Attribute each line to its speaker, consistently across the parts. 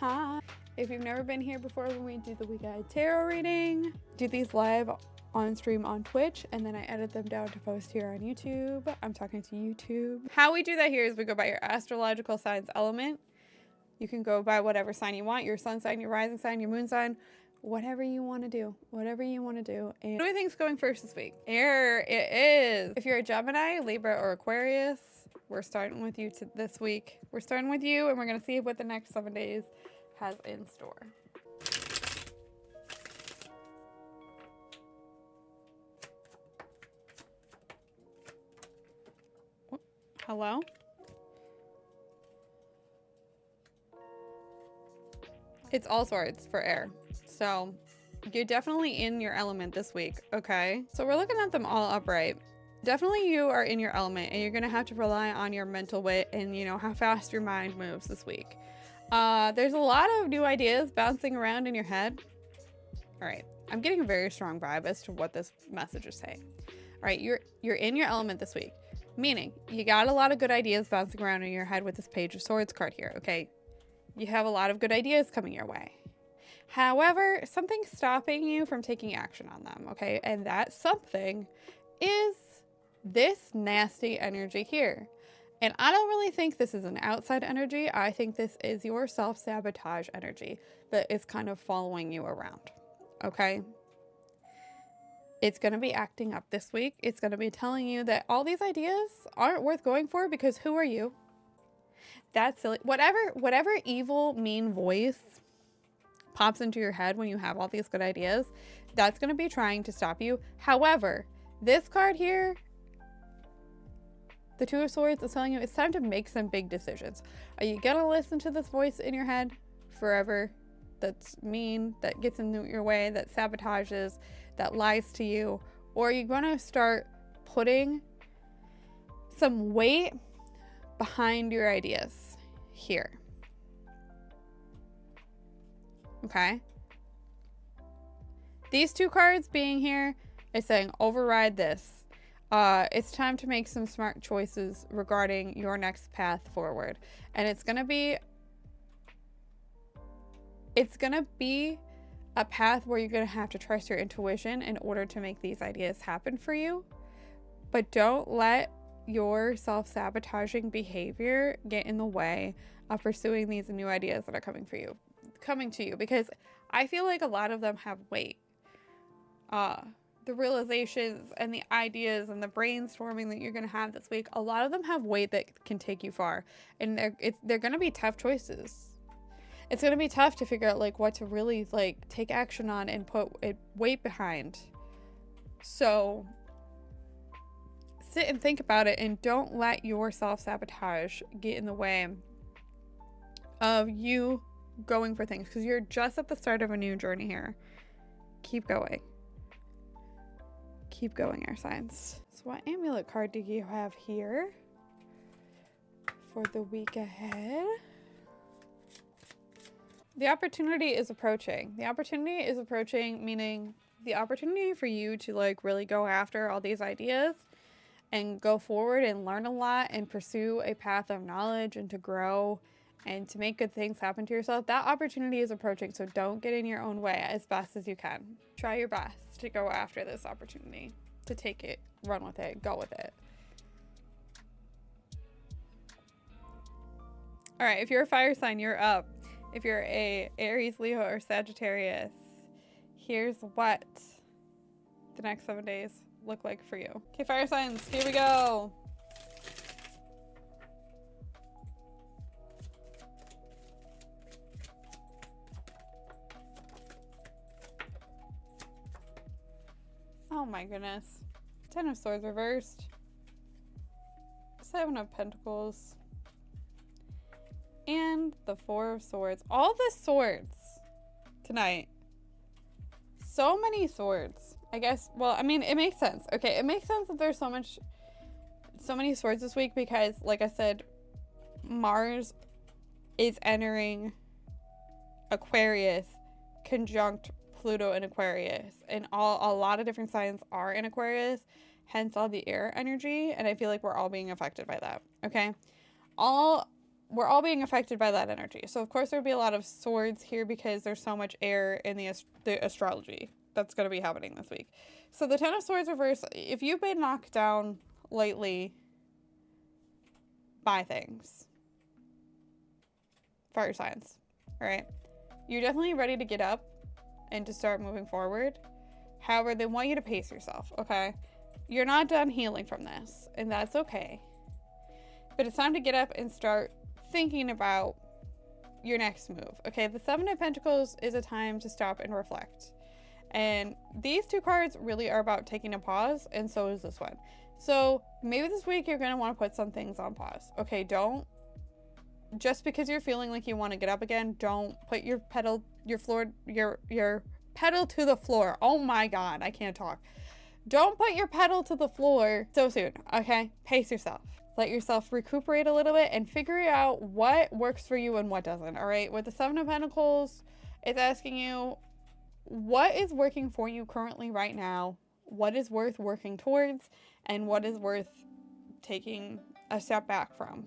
Speaker 1: Hi. If you've never been here before when we do the week ahead tarot reading, do these live on stream on Twitch, and then I edit them down to post here on YouTube. I'm talking to YouTube. How we do that here is we go by your astrological signs element. You can go by whatever sign you want, your sun sign, your rising sign, your moon sign, whatever you want to do, whatever you want to do. And what do you think's going first this week? Air it is. If you're a Gemini, Libra, or Aquarius, we're starting with you this week. We're starting with you, and we're going to see what the next 7 days has in store. Hello? It's all swords for air. So you're definitely in your element this week, okay? So we're looking at them all upright. Definitely you are in your element, and you're going to have to rely on your mental wit and, you know, how fast your mind moves this week. There's a lot of new ideas bouncing around in your head. All right. I'm getting a very strong vibe as to what this message is saying. All right. You're in your element this week, meaning you got a lot of good ideas bouncing around in your head with this Page of Swords card here. Okay. You have a lot of good ideas coming your way. However, something's stopping you from taking action on them. Okay. And that something is this nasty energy here. And I don't really think this is an outside energy. I think this is your self-sabotage energy that is kind of following you around, okay? It's going to be acting up this week. It's going to be telling you that all these ideas aren't worth going for because who are you? That's silly. Whatever evil, mean voice pops into your head when you have all these good ideas, that's going to be trying to stop you. However, this card here, the Two of Swords, is telling you it's time to make some big decisions. Are you gonna listen to this voice in your head forever that's mean, that gets in your way, that sabotages, that lies to you? Or are you gonna start putting some weight behind your ideas here? Okay? These two cards being here is saying override this. It's time to make some smart choices regarding your next path forward. And it's gonna be a path where you're gonna have to trust your intuition in order to make these ideas happen for you. But don't let your self-sabotaging behavior get in the way of pursuing these new ideas that are coming to you, because I feel like a lot of them have weight. The realizations and the ideas and the brainstorming that you're going to have this week, a lot of them have weight that can take you far. And they're going to be tough choices. It's going to be tough to figure out like what to really like take action on and put weight behind. So sit and think about it, and don't let your self-sabotage get in the way of you going for things, because you're just at the start of a new journey here. Keep going. Keep going, air signs. So what amulet card do you have here for the week ahead? The opportunity is approaching. The opportunity is approaching, meaning the opportunity for you to like really go after all these ideas and go forward and learn a lot and pursue a path of knowledge and to grow and to make good things happen to yourself. That opportunity is approaching, so don't get in your own way as best as you can. Try your best to go after this opportunity, to take it, run with it, go with it. All right, if you're a fire sign, you're up. If you're a Aries, Leo, or Sagittarius, here's what the next 7 days look like for you. Okay, fire signs, here we go. Oh my goodness. Ten of Swords reversed. Seven of Pentacles. And the Four of Swords. All the swords tonight. So many swords. I guess, well, I mean, it makes sense. Okay, it makes sense that there's so many swords this week because, like I said, Mars is entering Aquarius conjunct Pluto in Aquarius, and a lot of different signs are in Aquarius, hence all the air energy, and I feel like we're all being affected by that. Okay, all we're all being affected by that energy. So of course there'll be a lot of swords here because there's so much air in the astrology that's going to be happening this week. So the Ten of Swords reverse, if you've been knocked down lately by things, fire signs, all right? You're definitely ready to get up and to start moving forward. However, they want you to pace yourself, okay? You're not done healing from this, and that's okay. But it's time to get up and start thinking about your next move, okay? The Seven of Pentacles is a time to stop and reflect. And these two cards really are about taking a pause, and so is this one. So maybe this week you're going to want to put some things on pause, okay? Don't, just because you're feeling like you want to get up again, don't put your pedal to the floor. Oh my God, I can't talk. Don't put your pedal to the floor so soon, okay? Pace yourself. Let yourself recuperate a little bit and figure out what works for you and what doesn't, all right? With the Seven of Pentacles, it's asking you, what is working for you currently right now? What is worth working towards? And what is worth taking a step back from?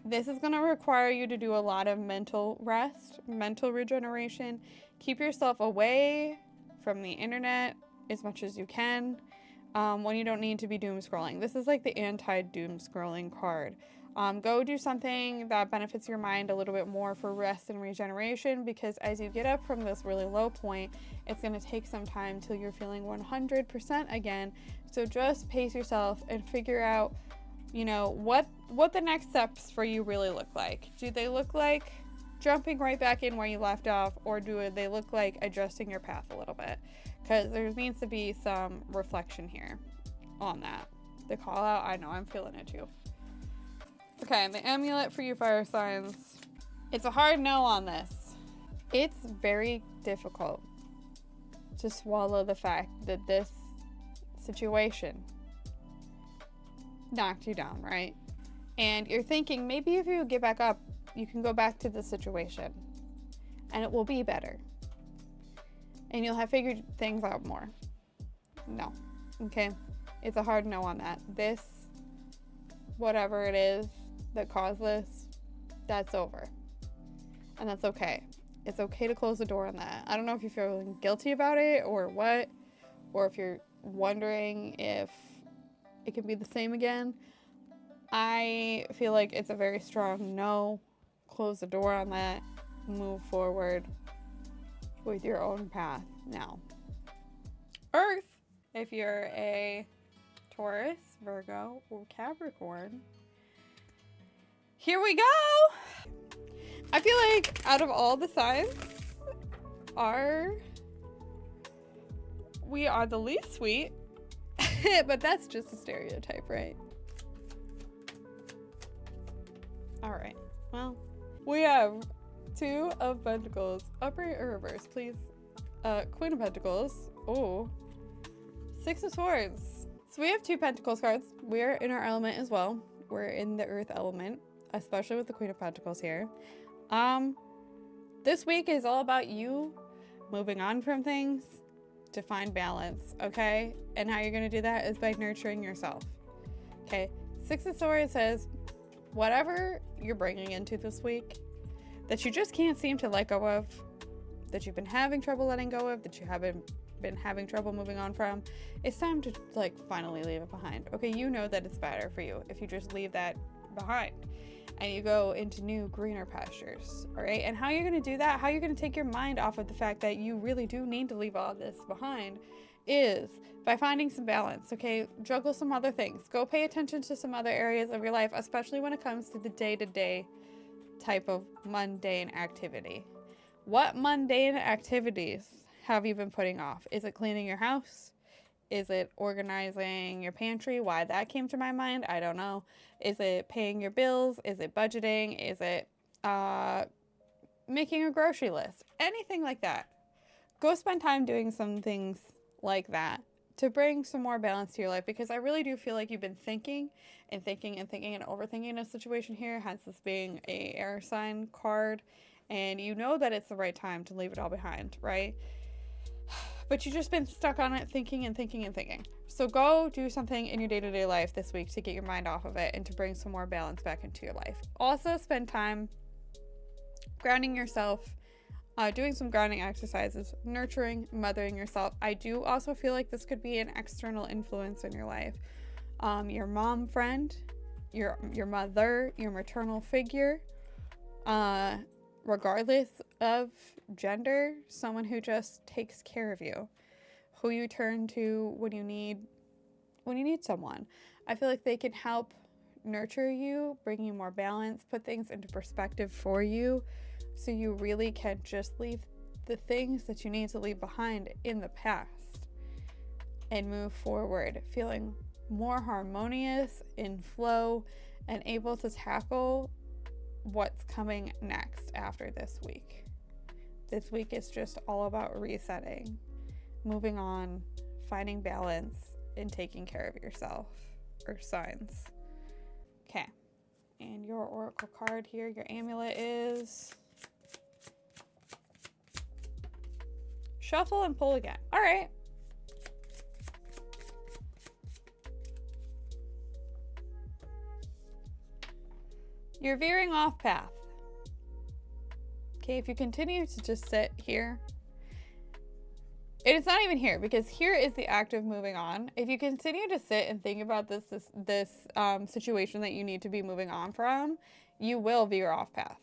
Speaker 1: This is going to require you to do a lot of mental rest, mental regeneration. Keep yourself away from the internet as much as you can when you don't need to be doom scrolling. This is like the anti-doom scrolling card. Go do something that benefits your mind a little bit more for rest and regeneration, because as you get up from this really low point, it's going to take some time till you're feeling 100% again. So just pace yourself and figure out, you know, what the next steps for you really look like. Do they look like jumping right back in where you left off, or do they look like adjusting your path a little bit? Because there needs to be some reflection here on that. The call out, I know, I'm feeling it too. Okay, the amulet for you fire signs. It's a hard no on this. It's very difficult to swallow the fact that this situation knocked you down, right? And you're thinking, maybe if you get back up, you can go back to the situation and it will be better. And you'll have figured things out more. No. Okay? It's a hard no on that. This, whatever it is that caused this, that's over. And that's okay. It's okay to close the door on that. I don't know if you're feeling guilty about it or what, or if you're wondering if it can be the same again. I feel like it's a very strong no. Close the door on that. Move forward with your own path now. Earth, if you're a Taurus, Virgo, or Capricorn, here we go. I feel like out of all the signs, we are the least sweet, but that's just a stereotype, right? All right, well, we have Two of Pentacles, upright or reverse, please. Queen of Pentacles, oh, Six of Swords. So we have two Pentacles cards. We're in our element as well. We're in the earth element, especially with the Queen of Pentacles here. This week is all about you moving on from things to find balance, okay? And how you're gonna do that is by nurturing yourself, okay? Six of Swords says, whatever you're bringing into this week that you just can't seem to let go of, that you've been having trouble letting go of, that you haven't been having trouble moving on from, it's time to like finally leave it behind. Okay, you know that it's better for you if you just leave that behind and you go into new greener pastures, all right? And how you're going to do that, how you're going to take your mind off of the fact that you really do need to leave all this behind, is by finding some balance, okay? Juggle some other things. Go pay attention to some other areas of your life, especially when it comes to the day-to-day type of mundane activity. What mundane activities have you been putting off? Is it cleaning your house? Is it organizing your pantry? Why that came to my mind, I don't know. Is it paying your bills? Is it budgeting? Is it making a grocery list? Anything like that. Go spend time doing some things like that to bring some more balance to your life, because I really do feel like you've been thinking and thinking and thinking and overthinking a situation here, hence this being a air sign card, and you know that it's the right time to leave it all behind, right? but you've just been stuck on it, thinking and thinking and thinking. So go do something in your day-to-day life this week to get your mind off of it and to bring some more balance back into your life. Also spend time grounding yourself, doing some grounding exercises, nurturing, mothering yourself. I do also feel like this could be an external influence in your life. Your mom friend, your mother, your maternal figure, regardless of gender, someone who just takes care of you, who you turn to when you need someone. I feel like they can help nurture you, bring you more balance, put things into perspective for you, so you really can just leave the things that you need to leave behind in the past and move forward, feeling more harmonious, in flow, and able to tackle what's coming next after this week. This week is just all about resetting, moving on, finding balance, and taking care of yourself, or signs. Okay, and your oracle card here, your amulet is shuffle and pull again. All right. You're veering off path. Okay, if you continue to just sit here, and it's not even here, because here is the act of moving on. If you continue to sit and think about this situation that you need to be moving on from, you will veer off path.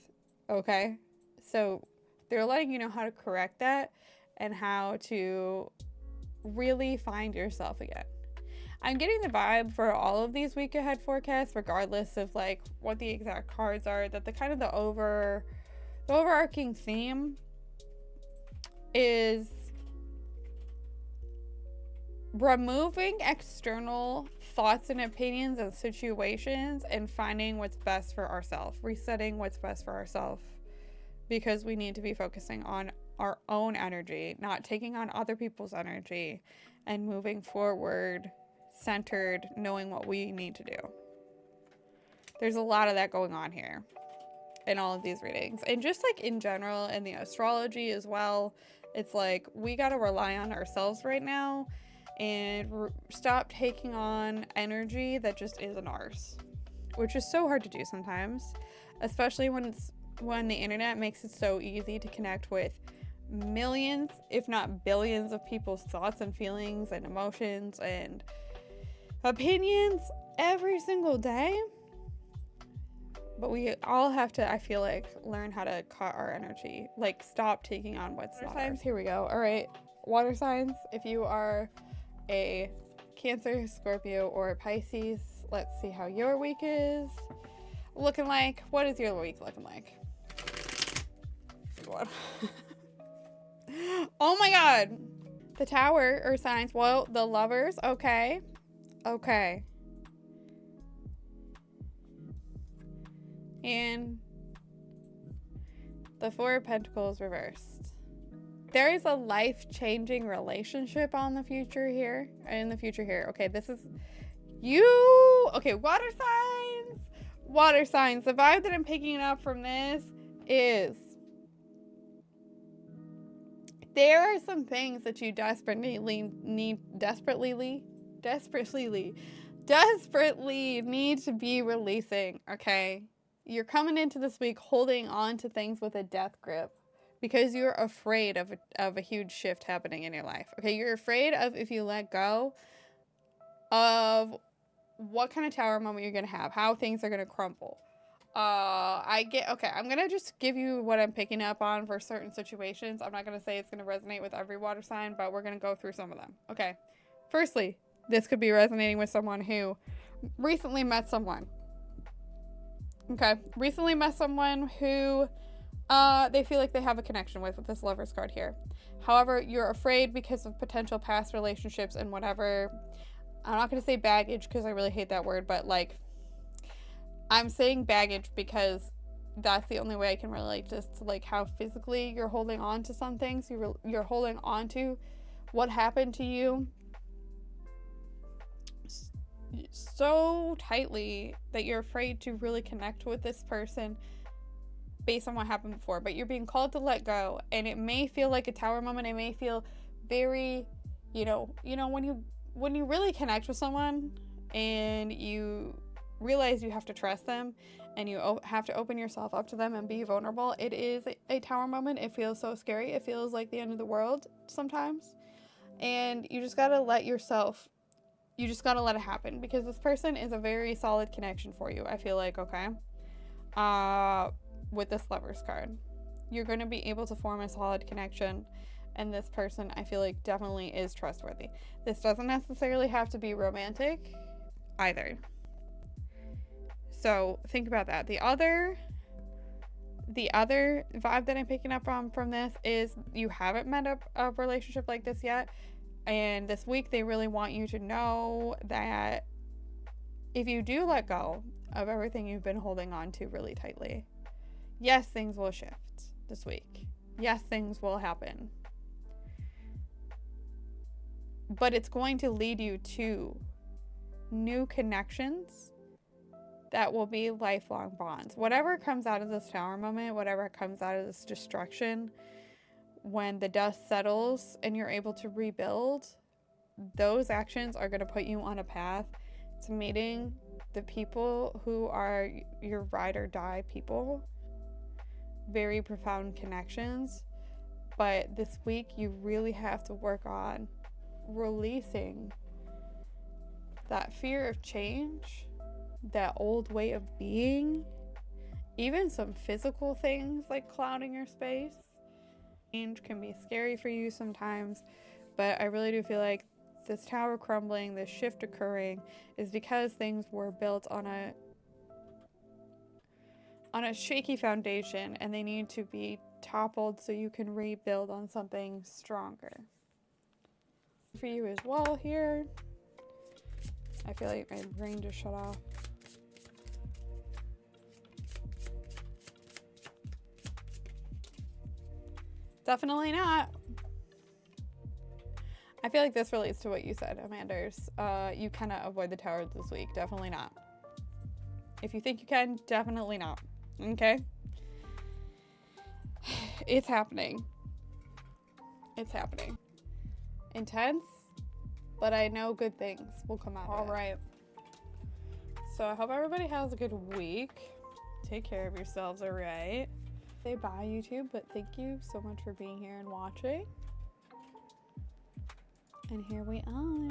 Speaker 1: Okay, so they're letting you know how to correct that and how to really find yourself again. I'm getting the vibe for all of these week ahead forecasts, regardless of like what the exact cards are, that the kind of the overarching theme is removing external thoughts and opinions and situations and finding what's best for ourselves, resetting what's best for ourselves, because we need to be focusing on our own energy, not taking on other people's energy, and moving forward centered, knowing what we need to do. There's a lot of that going on here in all of these readings, and just like in general in the astrology as well. It's like we got to rely on ourselves right now and stop taking on energy that just isn't ours, which is so hard to do sometimes, especially when the internet makes it so easy to connect with millions, if not billions, of people's thoughts and feelings and emotions and opinions every single day. But we all have to, I feel like, learn how to cut our energy, like stop taking on what's not ours. Here we go. All right, water signs, if you are a Cancer, Scorpio, or Pisces, let's see how your week is looking like. What is your week looking like? What? Oh my god, the Tower or signs. Well, the Lovers. Okay, and the Four of Pentacles reversed. There is a life-changing relationship in the future here. Okay, this is you. Okay, water signs. The vibe that I'm picking up from this is there are some things that you desperately need to be releasing. Okay, you're coming into this week holding on to things with a death grip because you're afraid of a huge shift happening in your life. Okay, you're afraid of, if you let go, of what kind of tower moment you're gonna have, how things are gonna crumble. Okay, I'm gonna just give you what I'm picking up on for certain situations. I'm not gonna say it's gonna resonate with every water sign, but we're gonna go through some of them. Okay, firstly, this could be resonating with someone who recently met someone. Okay, recently met someone who they feel like they have a connection with this Lover's card here. However, you're afraid because of potential past relationships and whatever. I'm not gonna say baggage because I really hate that word, but like, I'm saying baggage because that's the only way I can relate this to, like, how physically you're holding on to some things. You're holding on to what happened to you so tightly that you're afraid to really connect with this person based on what happened before. But you're being called to let go, and it may feel like a tower moment. It may feel very, when you really connect with someone and you realize you have to trust them and you have to open yourself up to them and be vulnerable, it is a tower moment. It feels so scary. It feels like the end of the world sometimes. And you just gotta let it happen, because this person is a very solid connection for you, I feel like, okay? With this Lovers card, you're going to be able to form a solid connection, and this person, I feel like, definitely is trustworthy. This doesn't necessarily have to be romantic either. So think about that. The other vibe that I'm picking up from this is you haven't met a relationship like this yet. And this week, they really want you to know that if you do let go of everything you've been holding on to really tightly, yes, things will shift this week. Yes, things will happen. But it's going to lead you to new connections that will be lifelong bonds. Whatever comes out of this tower moment, whatever comes out of this destruction, when the dust settles and you're able to rebuild, those actions are going to put you on a path to meeting the people who are your ride or die people. Very profound connections. But this week, you really have to work on releasing that fear of change, that old way of being, even some physical things like clouding your space. Change can be scary for you sometimes, but I really do feel like this tower crumbling, this shift occurring, is because things were built on a shaky foundation, and they need to be toppled so you can rebuild on something stronger. For you as well here. I feel like my brain just shut off. Definitely not. I feel like this relates to what you said, Amanders. You cannot avoid the tower this week. Definitely not. If you think you can, definitely not. Okay? It's happening. It's happening. Intense, but I know good things will come out of it. All right. So I hope everybody has a good week. Take care of yourselves, all right? Say bye, YouTube, but thank you so much for being here and watching. And here we are.